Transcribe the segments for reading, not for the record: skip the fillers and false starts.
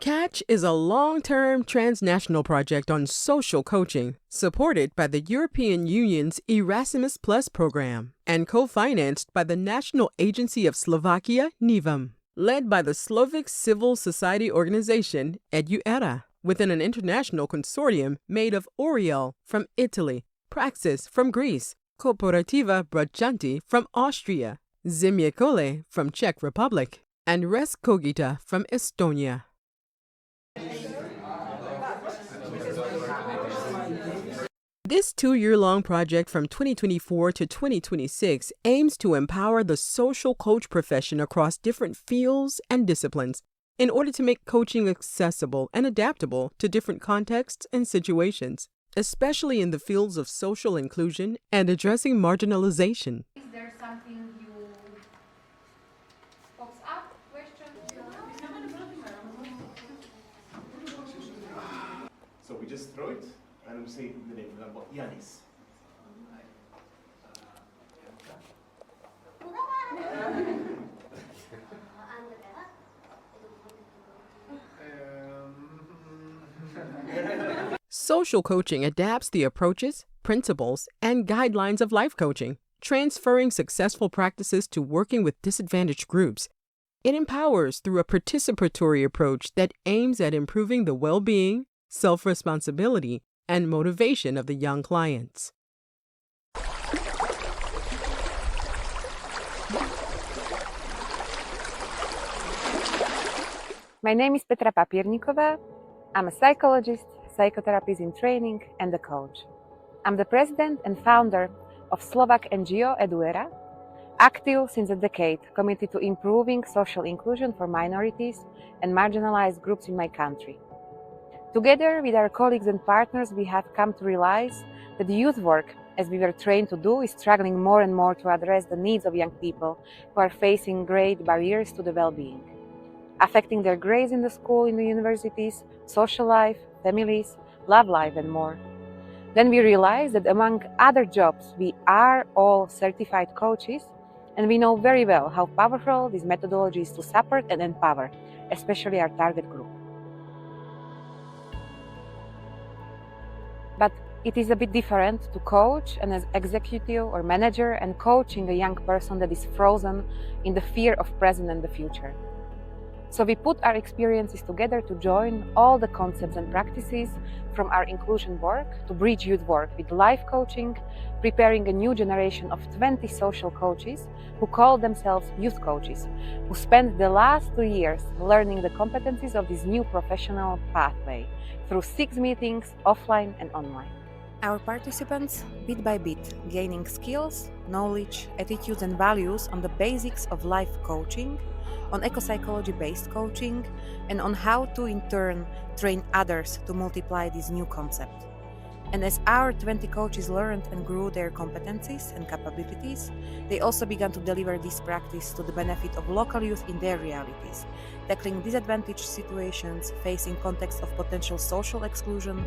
CATCH is a long-term transnational project on social coaching supported by the European Union's Erasmus Plus program and co-financed by the National Agency of Slovakia, NIVAM, led by the Slovak civil society organization EduEra, within an international consortium made of ORIEL from Italy, PRAXIS from Greece, cooperativa braccianti from Austria, ZEMEKOULE from Czech Republic, and rescogita from Estonia. This 2-year-long project from 2024 to 2026 aims to empower the social coach profession across different fields and disciplines in order to make coaching accessible and adaptable to different contexts and situations, especially in the fields of social inclusion and addressing marginalization. Is there something you pops up? Question? So we just throw it and we say the name, for example, Yanis. Social coaching adapts the approaches, principles, and guidelines of life coaching, transferring successful practices to working with disadvantaged groups. It empowers through a participatory approach that aims at improving the well-being, self-responsibility, and motivation of the young clients. My name is Petra Papiernikova. I'm a psychologist, psychotherapist in training, and a coach. I'm the president and founder of Slovak NGO EduEra, active since a decade, committed to improving social inclusion for minorities and marginalized groups in my country. Together with our colleagues and partners, we have come to realize that the youth work, as we were trained to do, is struggling more and more to address the needs of young people who are facing great barriers to the well-being, affecting their grades in the school, in the universities, social life, families, love life, and more. Then we realized that among other jobs, we are all certified coaches, and we know very well how powerful this methodology is to support and empower, especially our target group. But it is a bit different to coach an executive or manager and coaching a young person that is frozen in the fear of present and the future. So we put our experiences together to join all the concepts and practices from our inclusion work to bridge youth work with life coaching, preparing a new generation of 20 social coaches who call themselves youth coaches, who spent the last 2 years learning the competencies of this new professional pathway through 6 meetings, offline and online. Our participants, bit by bit, gaining skills, knowledge, attitudes and values on the basics of life coaching, on eco-psychology-based coaching, and on how to, in turn, train others to multiply this new concept. And as our 20 coaches learned and grew their competencies and capabilities, they also began to deliver this practice to the benefit of local youth in their realities, tackling disadvantaged situations, facing contexts of potential social exclusion,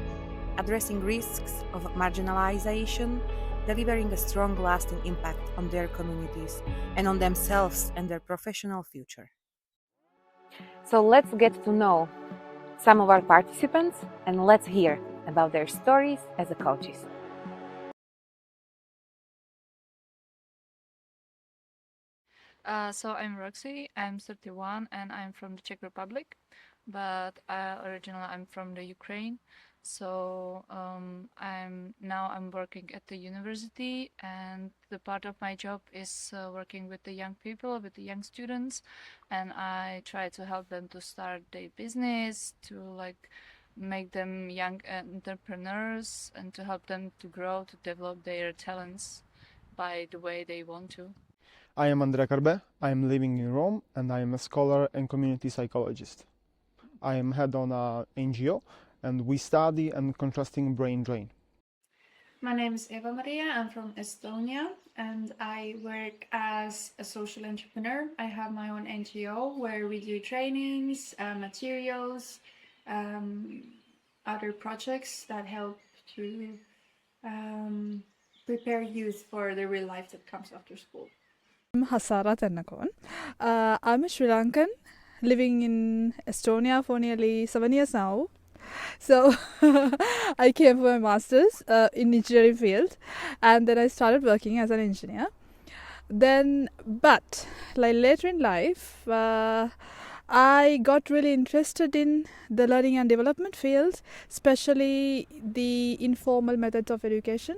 addressing risks of marginalization, delivering a strong lasting impact on their communities and on themselves and their professional future. So let's get to know some of our participants and let's hear about their stories as a coaches. So I'm Roxy, I'm 31 and I'm from the Czech Republic, but originally I'm from the Ukraine. So I'm working at the university, and the part of my job is working with the young people, with the young students, and I try to help them to start their business, to make them young entrepreneurs, and to help them to grow, to develop their talents by the way they want to. I am Andrea Carbe, I am living in Rome, and I am a scholar and community psychologist. I am head on an NGO, and we study and contrasting brain drain. My name is Eva Maria, I'm from Estonia, and I work as a social entrepreneur. I have my own NGO where we do trainings, materials, other projects that help to prepare youth for the real life that comes after school. I'm Hasara Tennakon. I'm a Sri Lankan living in Estonia for nearly 7 years now. So I came for my master's in engineering field, and then I started working as an engineer. But like later in life, I got really interested in the learning and development field, especially the informal methods of education.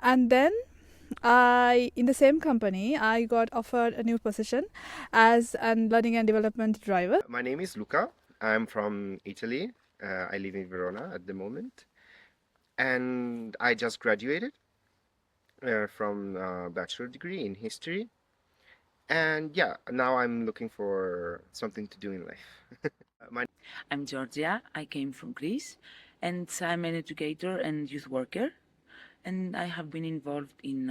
And then in the same company, I got offered a new position as a learning and development driver. My name is Luca. I'm from Italy. I live in Verona at the moment. And I just graduated from a bachelor degree in history. And yeah, now I'm looking for something to do in life. I'm Georgia. I came from Greece, and I'm an educator and youth worker. And I have been involved in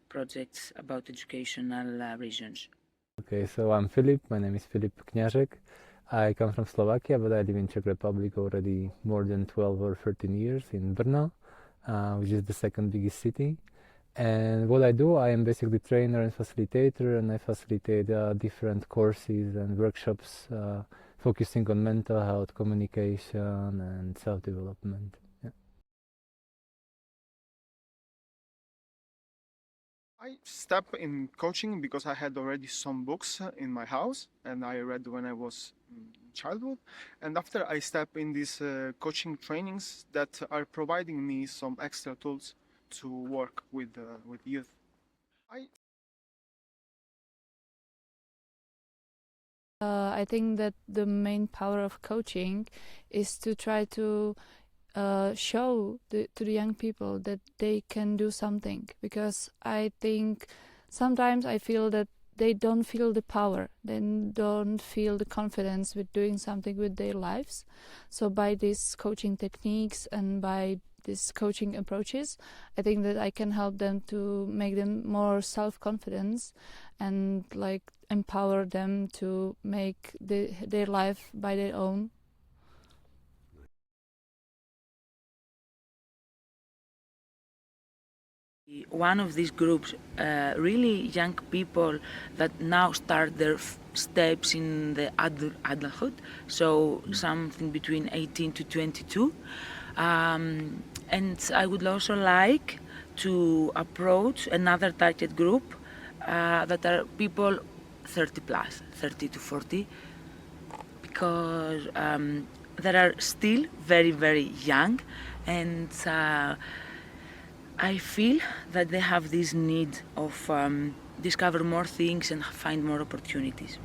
projects about educational regions. Okay, so I'm Filip. My name is Filip Kňažek. I come from Slovakia, but I live in Czech Republic already more than 12 or 13 years in Brno, which is the second biggest city. And what I do, I am basically trainer and facilitator, and I facilitate different courses and workshops focusing on mental health, communication, and self-development. Yeah. I stepped in coaching because I had already some books in my house, and I read when I was in childhood. And after I step in these coaching trainings that are providing me some extra tools to work with youth. I think that the main power of coaching is to try to show to the young people that they can do something, because I think sometimes I feel that they don't feel the power, they don't feel the confidence with doing something with their lives. So by these coaching techniques and by these coaching approaches, I think that I can help them to make them more self-confidence and like empower them to make their life by their own. One of these groups, really young people that now start their steps in the adulthood, so something between 18 to 22. And I would also like to approach another target group that are people 30 plus, 30 to 40, because they are still very, very young, and I feel that they have this need of discover more things and find more opportunities.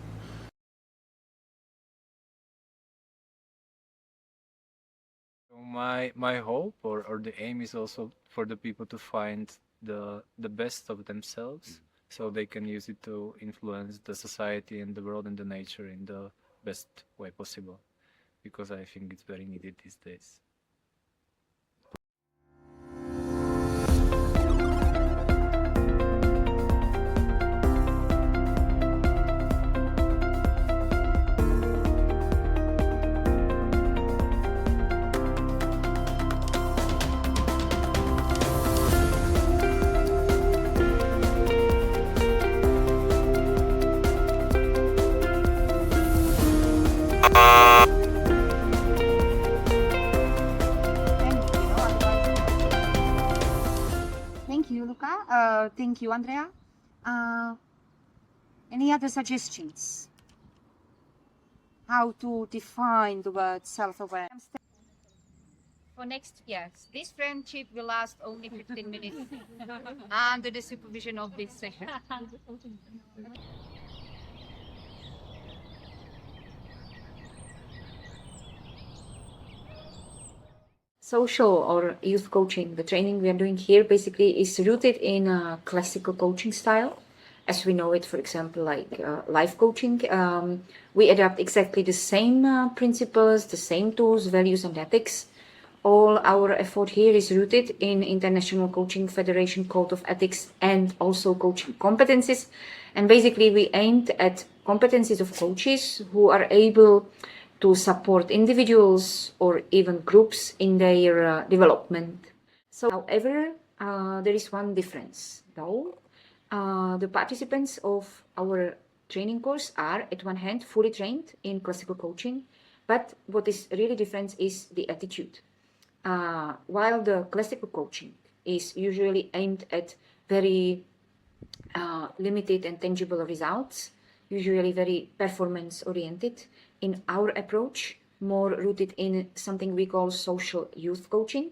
My hope or the aim is also for the people to find the best of themselves, so they can use it to influence the society and the world and the nature in the best way possible, because I think it's very needed these days. Thank you, Luca. Thank you, Andrea. Any other suggestions? How to define the word self-awareness? For next year, this friendship will last only 15 minutes under the supervision of this session. Social or youth coaching, the training we are doing here basically is rooted in a classical coaching style, as we know it, for example, like life coaching. We adapt exactly the same principles, the same tools, values and ethics. All our effort here is rooted in International Coaching Federation Code of Ethics and also coaching competencies. And basically we aimed at competencies of coaches who are able to support individuals or even groups in their development. So, however, there is one difference though. The participants of our training course are, at one hand, fully trained in classical coaching, but what is really different is the attitude. While the classical coaching is usually aimed at very limited and tangible results, usually very performance oriented, in our approach, more rooted in something we call social youth coaching,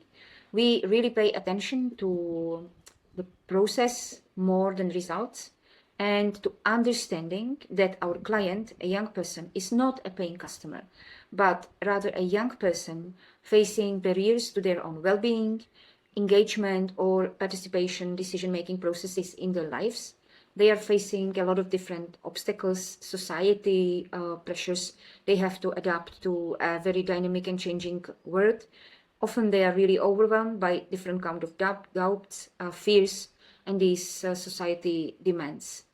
we really pay attention to the process more than results, and to understanding that our client, a young person, is not a paying customer, but rather a young person facing barriers to their own well-being, engagement, or participation decision-making processes in their lives. They are facing a lot of different obstacles, society pressures. They have to adapt to a very dynamic and changing world. Often they are really overwhelmed by different kind of doubts, fears, and these society demands.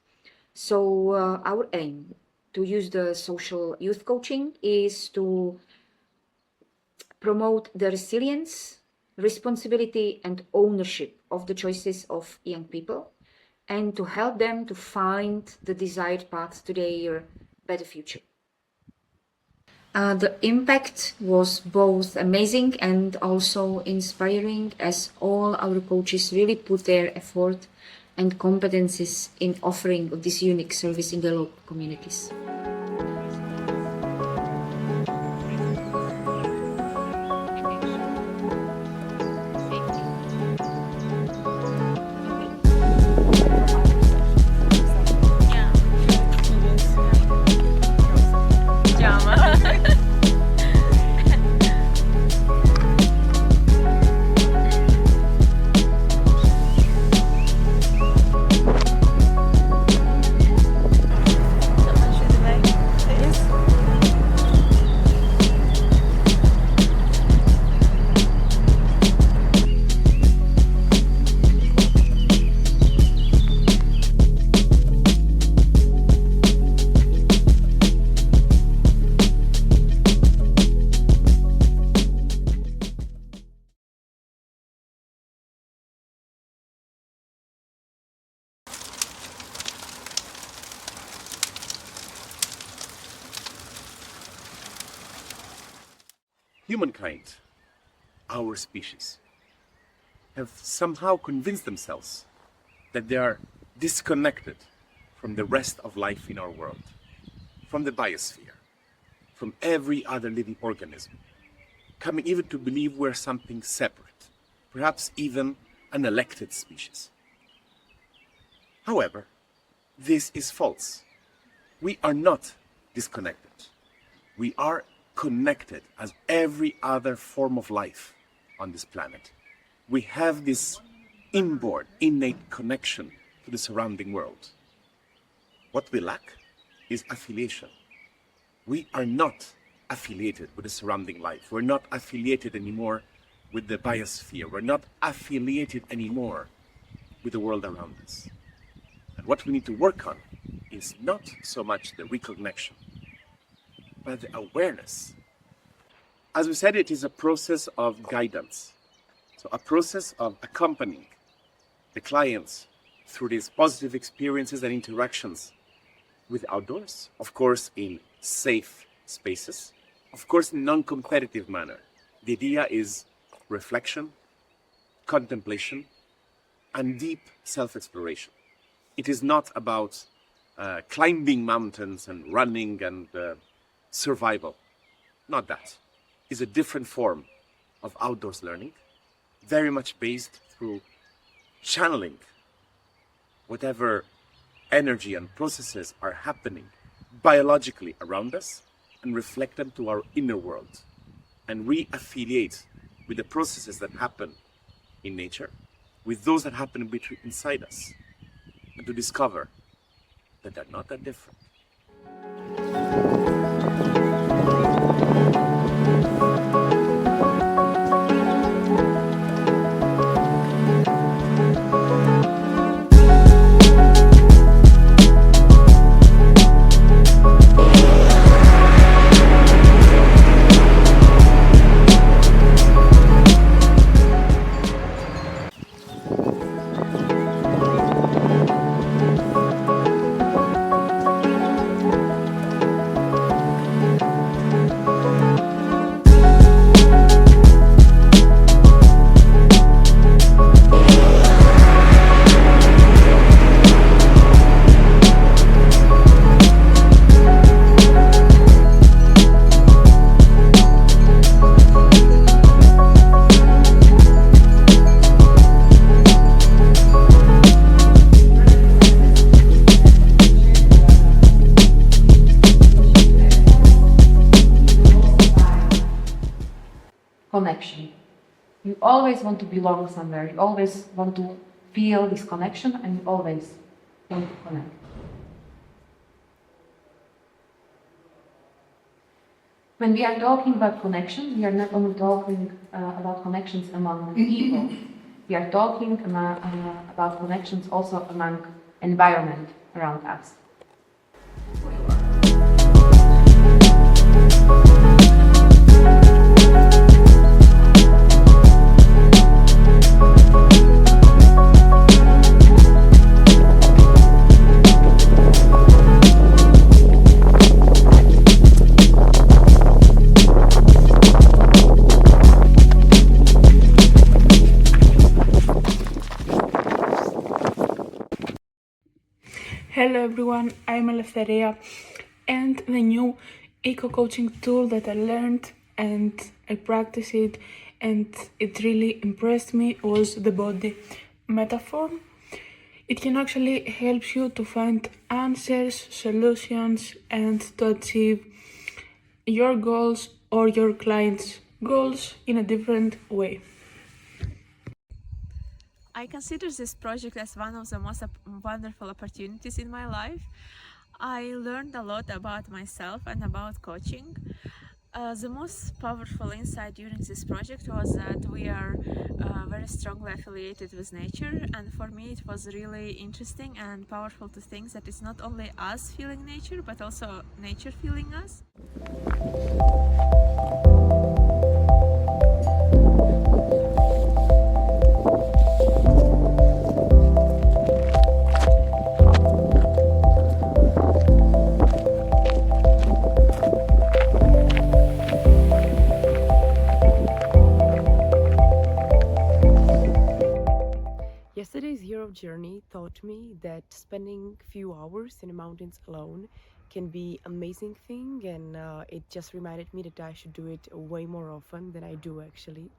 So our aim to use the social youth coaching is to promote the resilience, responsibility, and ownership of the choices of young people, and to help them to find the desired path to their better future. The impact was both amazing and also inspiring, as all our coaches really put their effort and competencies in offering of this unique service in the local communities. Humankind, our species, have somehow convinced themselves that they are disconnected from the rest of life in our world, from the biosphere, from every other living organism, coming even to believe we're something separate, perhaps even an elected species. However, this is false. We are not disconnected. We are connected as every other form of life on this planet. We have this inborn, innate connection to the surrounding world. What we lack is affiliation. We are not affiliated with the surrounding life. We're not affiliated anymore with the biosphere. We're not affiliated anymore with the world around us. And what we need to work on is not so much the reconnection, but the awareness. As we said, it is a process of guidance. So a process of accompanying the clients through these positive experiences and interactions with outdoors, of course in safe spaces, of course in non-competitive manner. The idea is reflection, contemplation, and deep self-exploration. It is not about climbing mountains and running and survival. Not that. It's a different form of outdoors learning, very much based through channeling whatever energy and processes are happening biologically around us and reflect them to our inner world and re-affiliate with the processes that happen in nature with those that happen inside us, and to discover that they're not that different. connection. You always want to belong somewhere. You always want to feel this connection, and you always want to connect. When we are talking about connections, we are not only talking about connections among people. We are talking about connections also among environment around us. Hello everyone, I'm Eleftheria, and the new eco-coaching tool that I learned and I practiced it and it really impressed me was the body metaphor. It can actually help you to find answers, solutions, and to achieve your goals or your clients' goals in a different way. I consider this project as one of the most wonderful opportunities in my life. I learned a lot about myself and about coaching. The most powerful insight during this project was that we are very strongly affiliated with nature, and for me it was really interesting and powerful to think that it's not only us feeling nature but also nature feeling us. Yesterday's Europe journey taught me that spending few hours in the mountains alone can be an amazing thing, and it just reminded me that I should do it way more often than I do actually.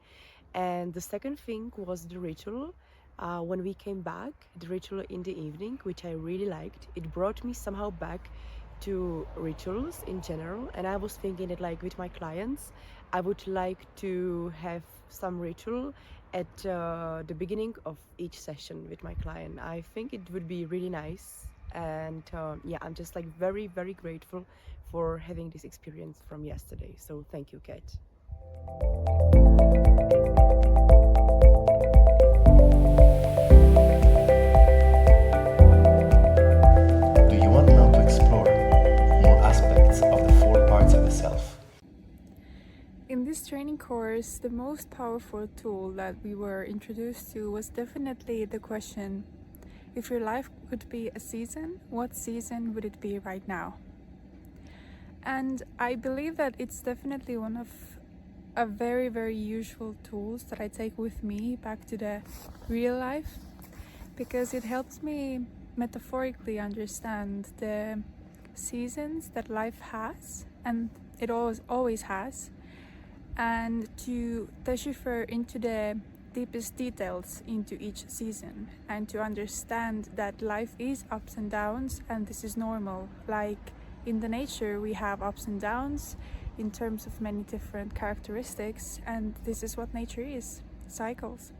And the second thing was the ritual. When we came back, the ritual in the evening, which I really liked, it brought me somehow back to rituals in general, and I was thinking that like with my clients I would like to have some ritual at the beginning of each session with my client. I think it would be really nice, and yeah, I'm just like very grateful for having this experience from yesterday. So thank you, Kat. Do you want now to explore more aspects of the 4 parts of the self? In this training course, the most powerful tool that we were introduced to was definitely the question, if your life could be a season, what season would it be right now? And I believe that it's definitely one of a very useful tools that I take with me back to the real life, because it helps me metaphorically understand the seasons that life has, and it always has, and to decipher into the deepest details into each season, and to understand that life is ups and downs, and this is normal. Like in the nature we have ups and downs in terms of many different characteristics, and this is what nature is, cycles.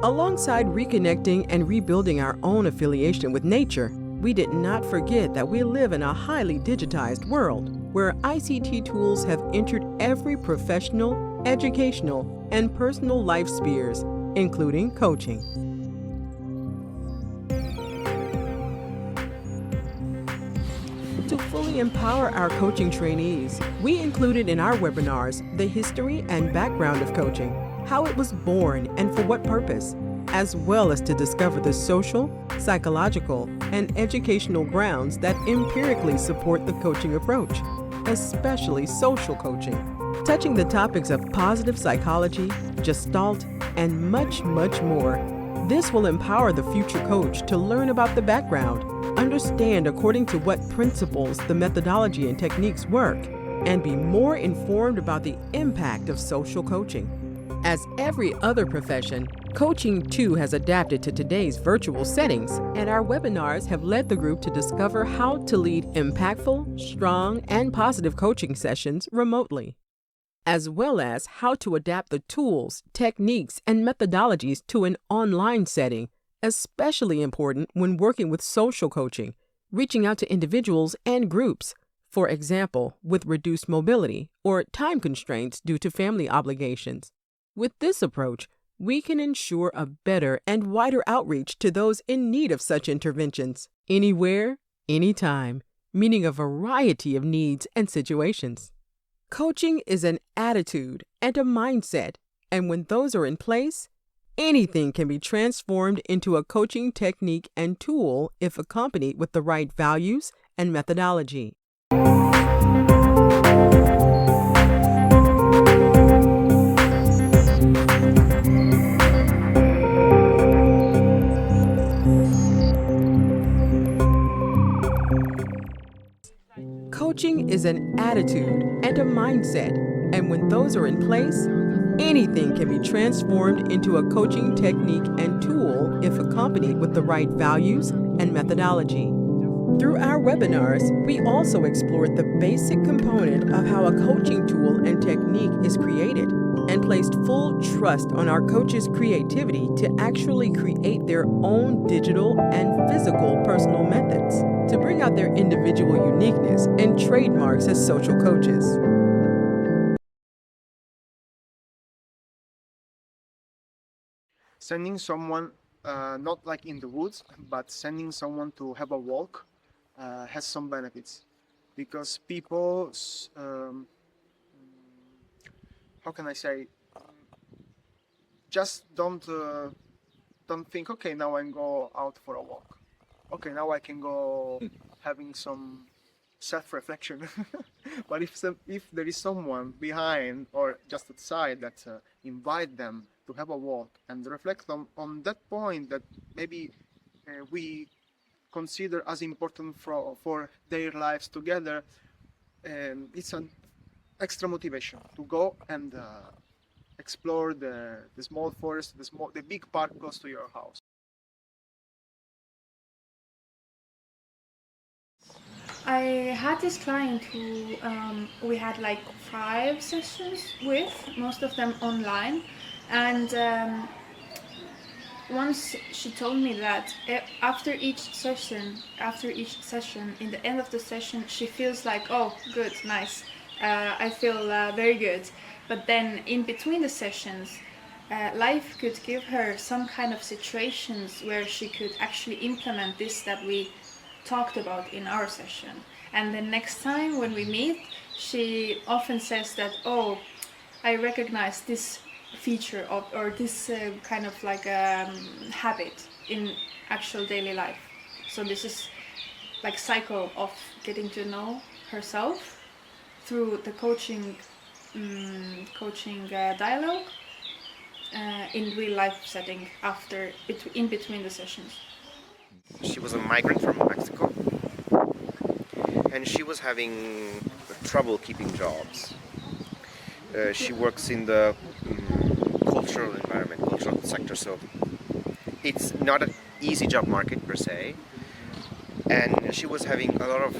Alongside reconnecting and rebuilding our own affiliation with nature, we did not forget that we live in a highly digitized world where ICT tools have entered every professional, educational, and personal life spheres, including coaching. To fully empower our coaching trainees, we included in our webinars the history and background of coaching, how it was born and for what purpose, as well as to discover the social, psychological, and educational grounds that empirically support the coaching approach, especially social coaching, touching the topics of positive psychology, gestalt, and much more. This will empower the future coach to learn about the background, understand according to what principles the methodology and techniques work, and be more informed about the impact of social coaching. As every other profession, coaching too has adapted to today's virtual settings, and our webinars have led the group to discover how to lead impactful, strong, and positive coaching sessions remotely, as well as how to adapt the tools, techniques, and methodologies to an online setting, especially important when working with social coaching, reaching out to individuals and groups, for example, with reduced mobility or time constraints due to family obligations. With this approach, we can ensure a better and wider outreach to those in need of such interventions, anywhere, anytime, meeting a variety of needs and situations. Coaching is an attitude and a mindset, and when those are in place, anything can be transformed into a coaching technique and tool if accompanied with the right values and methodology. Coaching is an attitude and a mindset, and when those are in place, anything can be transformed into a coaching technique and tool if accompanied with the right values and methodology. Through our webinars, we also explored the basic component of how a coaching tool and technique is created, and placed full trust on our coaches' creativity to actually create their own digital and physical personal methods to bring out their individual uniqueness and trademarks as social coaches. Sending someone, not like in the woods, but sending someone to have a walk has some benefits, because people, how can I say, just don't think, okay, now I can go out for a walk. Okay, now I can go having some self-reflection. But if there is someone behind or just outside that invite them to have a walk and reflect on that point that maybe we consider as important for their lives together, it's an extra motivation to go and explore the small forest, the big park close to your house. I had this client who we had like 5 sessions with, most of them online, and once she told me that after each session, in the end of the session, she feels like, oh, good, nice, I feel very good. But then in between the sessions, life could give her some kind of situations where she could actually implement this that we talked about in our session. And then next time when we meet, she often says that, oh, I recognize this feature of, or this kind of like habit in actual daily life. So this is like cycle of getting to know herself through the coaching dialogue in real life setting in between the sessions. She was a migrant from Mexico, and she was having trouble keeping jobs. She works in the cultural environment, cultural sector, so it's not an easy job market per se, and she was having a lot of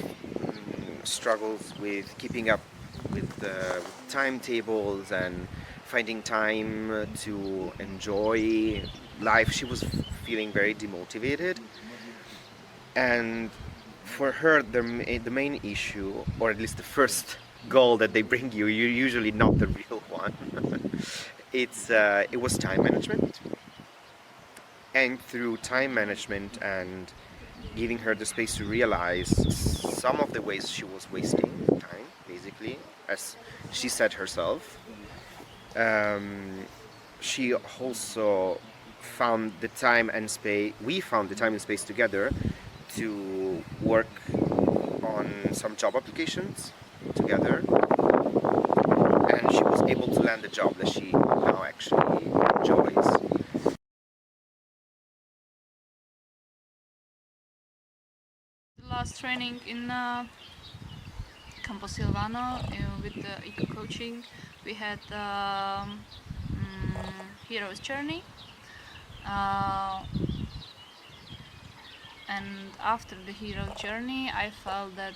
struggles with keeping up with the timetables and finding time to enjoy life. She was feeling very demotivated, and for her the main issue, or at least the first goal that they bring you're usually not the real one. It was time management, and through time management and giving her the space to realize some of the ways she was wasting time, basically, as she said herself, she also found the time and space, we found the time and space together to work on some job applications together, and she was able to land a job that she now actually enjoys. Last training in Campo Silvano with the eco coaching, we had hero's journey, and after the hero journey I felt that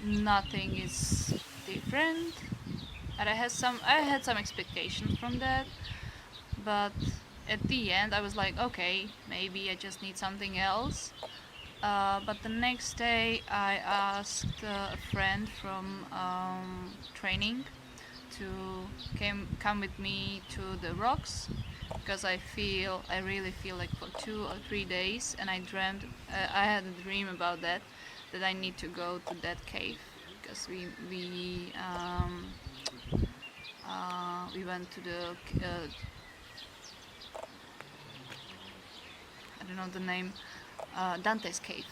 nothing is different, and I had some expectations from that, but at the end I was like, okay, maybe I just need something else. But the next day I asked a friend from training to come with me to the rocks, because I really feel like for 2 or 3 days, and I had a dream about that I need to go to that cave, because we went to the I don't know the name, Dante's cave,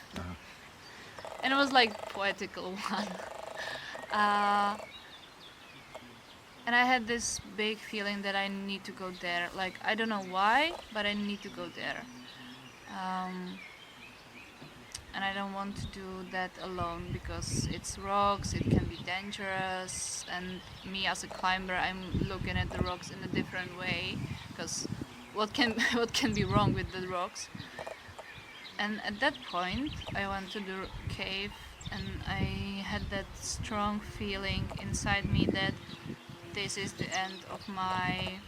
and it was like poetical one. And I had this big feeling that I need to go there. Like, I don't know why, but I need to go there. And I don't want to do that alone, because it's rocks, it can be dangerous, and me as a climber, I'm looking at the rocks in a different way, because what can be wrong with the rocks? And at that point I went to the cave, and I had that strong feeling inside me that this is the end of my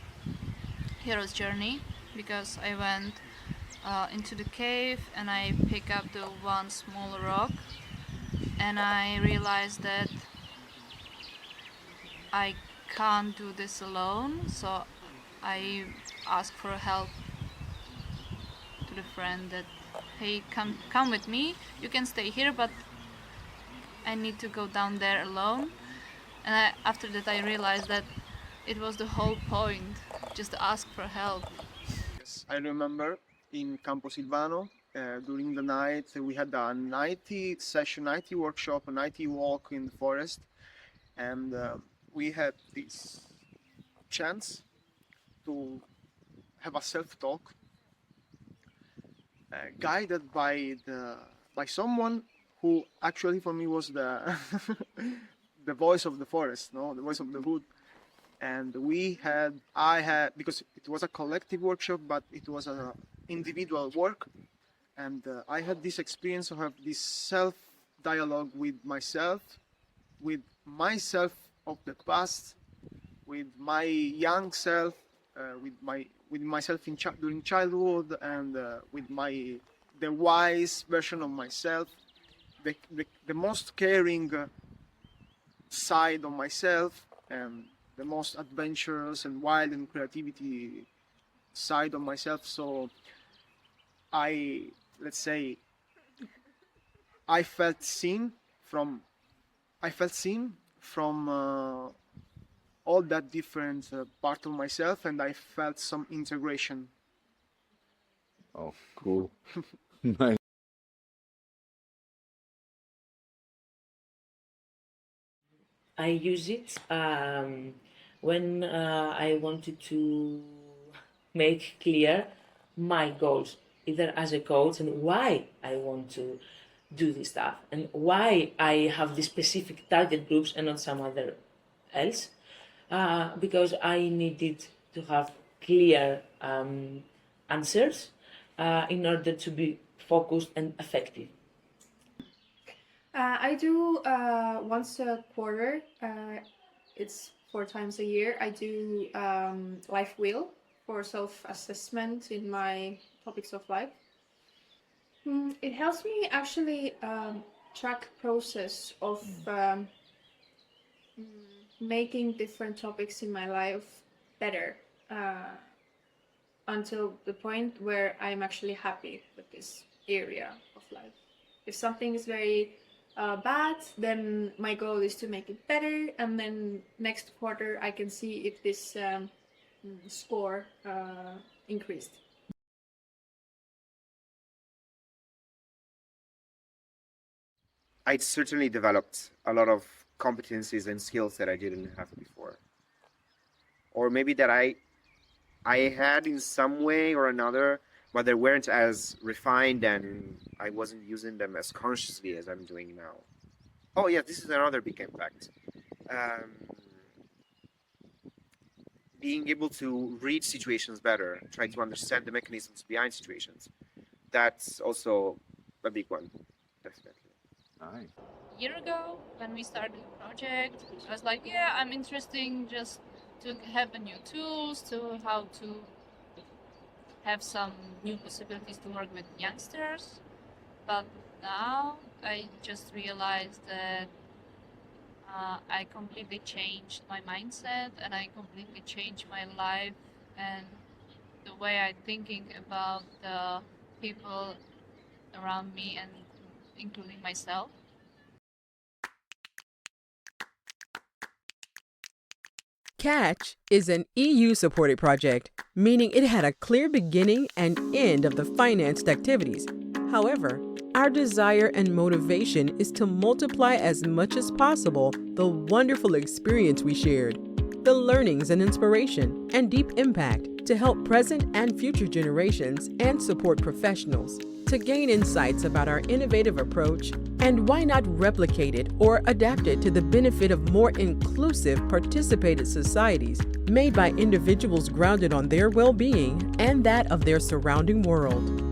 hero's journey, because I went into the cave and I picked up the one small rock, and I realized that I can't do this alone, so I asked for help to the friend that, hey, come with me, you can stay here, but I need to go down there alone. And after that I realized that it was the whole point, just to ask for help. Yes, I remember in Campo Silvano, during the night, we had a nighty session, nighty workshop, a nighty walk in the forest, and we had this chance to have a self-talk, guided by someone who actually for me was the the voice of the forest, no, the voice of the wood. And I had, because it was a collective workshop, but it was an individual work, and I had this experience to have this self-dialogue with myself of the past, with my young self, with myself during childhood, and with the wise version of myself, the most caring side of myself, and the most adventurous and wild and creativity side of myself. So I felt seen from all that different part of myself, and I felt some integration. Oh, cool. Nice. I use it when I wanted to make clear my goals, either as a coach and why I want to do this stuff, and why I have these specific target groups and not some other else, because I needed to have clear answers in order to be focused and effective. I do once a quarter. It's 4 times a year. I do life wheel for self-assessment in my topics of life. It helps me actually track process of making different topics in my life better until the point where I'm actually happy with this area of life. If something is very bad, then my goal is to make it better, and then next quarter I can see if this score increased. I certainly developed a lot of competencies and skills that I didn't have before, or maybe that I had in some way or another, but they weren't as refined and I wasn't using them as consciously as I'm doing now. Oh yeah, this is another big impact. Being able to read situations better, try to understand the mechanisms behind situations. That's also a big one, definitely. Nice. A year ago, when we started the project, I was like, yeah, I'm interested just to have new tools, to how to have some new possibilities to work with youngsters. But now I just realized that I completely changed my mindset and I completely changed my life and the way I'm thinking about the people around me and including myself. CATCH is an EU-supported project, meaning it had a clear beginning and end of the financed activities. However, our desire and motivation is to multiply as much as possible the wonderful experience we shared, the learnings and inspiration, and deep impact to help present and future generations and support professionals to gain insights about our innovative approach and why not replicate it or adapt it to the benefit of more inclusive, participated societies made by individuals grounded on their well-being and that of their surrounding world.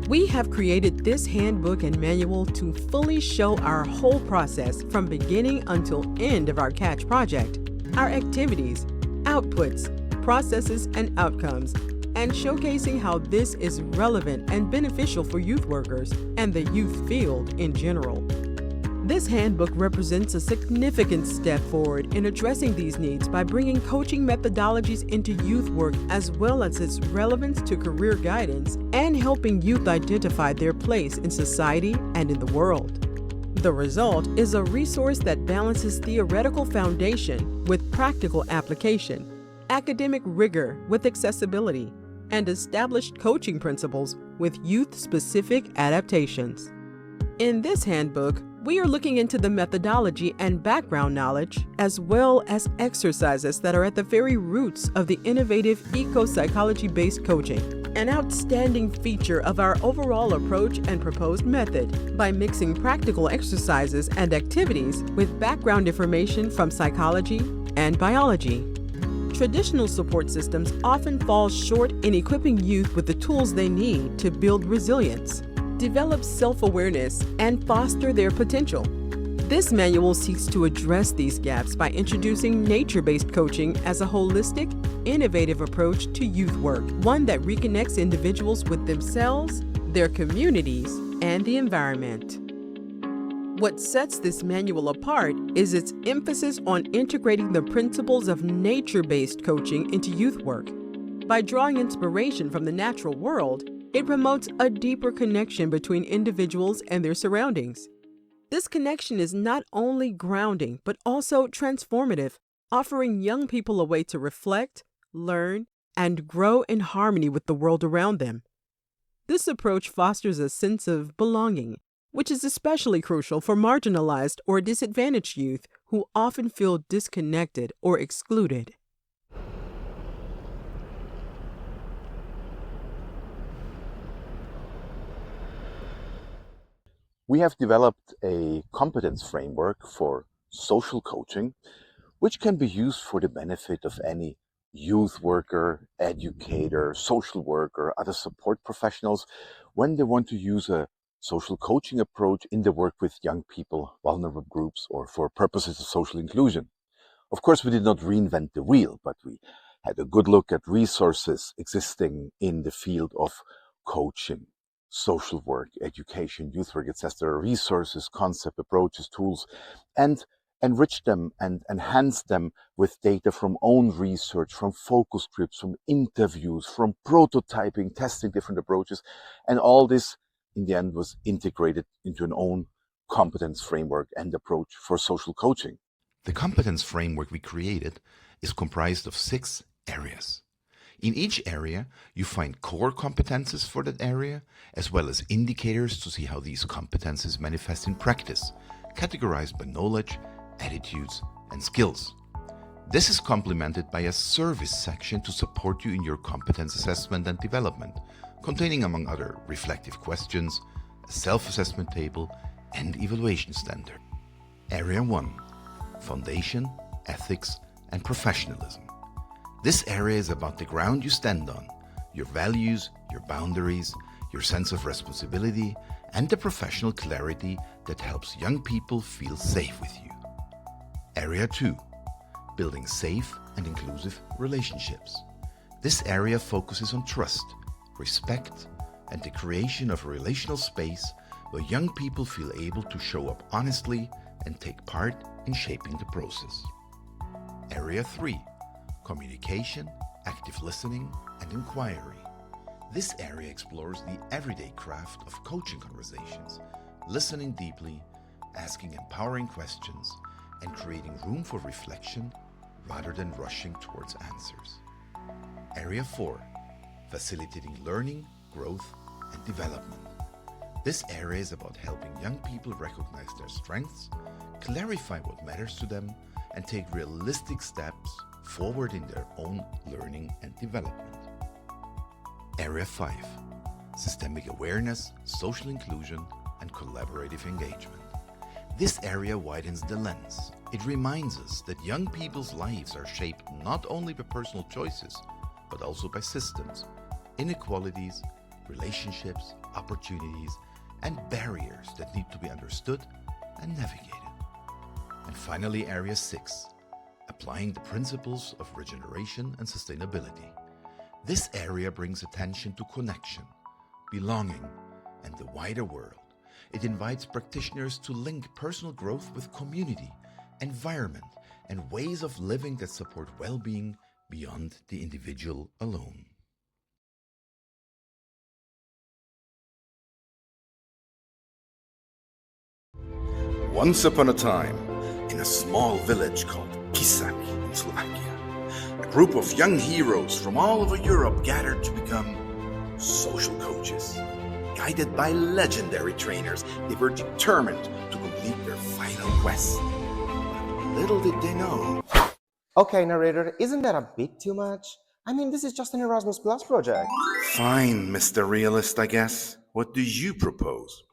We have created this handbook and manual to fully show our whole process from beginning until end of our CATCH project, our activities, outputs, processes, and outcomes, and showcasing how this is relevant and beneficial for youth workers and the youth field in general. This handbook represents a significant step forward in addressing these needs by bringing coaching methodologies into youth work as well as its relevance to career guidance and helping youth identify their place in society and in the world. The result is a resource that balances theoretical foundation with practical application, academic rigor with accessibility, and established coaching principles with youth-specific adaptations. In this handbook, we are looking into the methodology and background knowledge, as well as exercises that are at the very roots of the innovative eco-psychology-based coaching, an outstanding feature of our overall approach and proposed method by mixing practical exercises and activities with background information from psychology and biology. Traditional support systems often fall short in equipping youth with the tools they need to build resilience, develop self-awareness, and foster their potential. This manual seeks to address these gaps by introducing nature-based coaching as a holistic, innovative approach to youth work, one that reconnects individuals with themselves, their communities, and the environment. What sets this manual apart is its emphasis on integrating the principles of nature-based coaching into youth work. By drawing inspiration from the natural world, it promotes a deeper connection between individuals and their surroundings. This connection is not only grounding, but also transformative, offering young people a way to reflect, learn, and grow in harmony with the world around them. This approach fosters a sense of belonging, which is especially crucial for marginalized or disadvantaged youth who often feel disconnected or excluded. We have developed a competence framework for social coaching, which can be used for the benefit of any youth worker, educator, social worker, other support professionals when they want to use a social coaching approach in their work with young people, vulnerable groups, or for purposes of social inclusion. Of course, we did not reinvent the wheel, but we had a good look at resources existing in the field of coaching, social work, education, youth work, etc., resources, concept, approaches, tools, and enrich them and enhance them with data from own research, from focus groups, from interviews, from prototyping, testing different approaches, and all this in the end was integrated into an own competence framework and approach for social coaching. The competence framework we created is comprised of 6 areas. In each area, you find core competences for that area, as well as indicators to see how these competences manifest in practice, categorized by knowledge, attitudes, and skills. This is complemented by a service section to support you in your competence assessment and development, containing among other reflective questions, a self-assessment table and evaluation standard. Area 1. Foundation, Ethics and Professionalism. This area is about the ground you stand on, your values, your boundaries, your sense of responsibility and the professional clarity that helps young people feel safe with you. Area 2. Building safe and inclusive relationships. This area focuses on trust, respect, and the creation of a relational space where young people feel able to show up honestly and take part in shaping the process. Area 3. Communication, active listening, and inquiry. This area explores the everyday craft of coaching conversations, listening deeply, asking empowering questions, and creating room for reflection rather than rushing towards answers. Area 4. Facilitating learning, growth, and development. This area is about helping young people recognize their strengths, clarify what matters to them, and take realistic steps forward in their own learning and development. Area 5. Systemic awareness, social inclusion, and collaborative engagement. This area widens the lens. It reminds us that young people's lives are shaped not only by personal choices, but also by systems, inequalities, relationships, opportunities, and barriers that need to be understood and navigated. And finally, Area 6. Applying the principles of regeneration and sustainability. This area brings attention to connection, belonging, and the wider world. It invites practitioners to link personal growth with community, environment, and ways of living that support well-being beyond the individual alone. Once upon a time, in a small village called Pisak in Slovakia, a group of young heroes from all over Europe gathered to become social coaches. Guided by legendary trainers, they were determined to complete their final quest. Little did they know. Okay, narrator, isn't that a bit too much? I mean, this is just an Erasmus Plus project. Fine, Mr. Realist, I guess. What do you propose?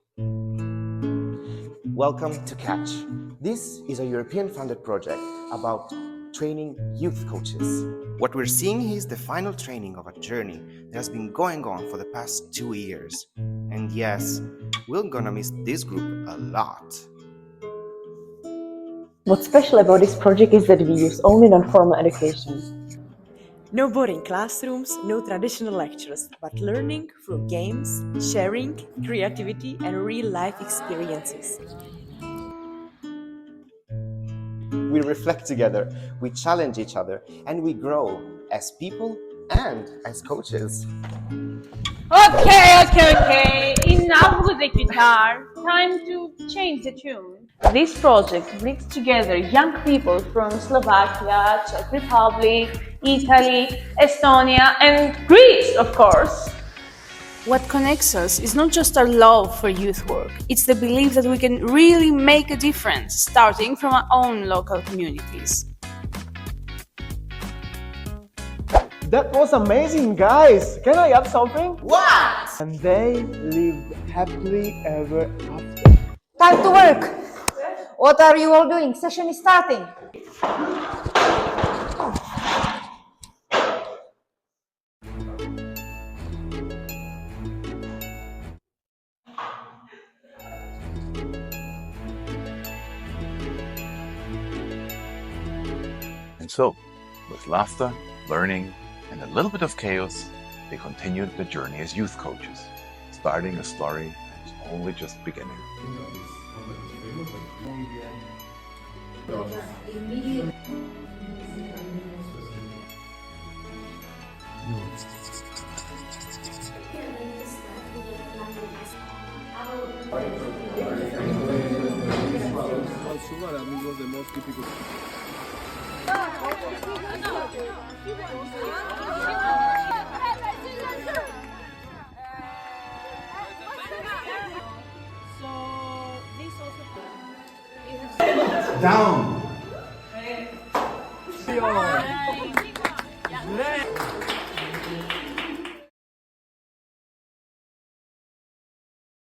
Welcome to Catch. This is a European-funded project about training youth coaches. What we're seeing here is the final training of a journey that has been going on for the past 2 years. And yes, we're gonna miss this group a lot. What's special about this project is that we use only non-formal education. No boring classrooms, no traditional lectures, but learning through games, sharing, creativity, and real-life experiences. We reflect together, we challenge each other, and we grow as people and as coaches. Okay. Enough with the guitar. Time to change the tune. This project brings together young people from Slovakia, Czech Republic, Italy, Estonia, and Greece, of course. What connects us is not just our love for youth work, it's the belief that we can really make a difference, starting from our own local communities. That was amazing, guys! Can I add something? What? And they lived happily ever after. Time to work! What are you all doing? Session is starting. And so, with laughter, learning, and a little bit of chaos, they continued their journey as youth coaches, starting a story that was only just beginning. Was the most difficult. Down.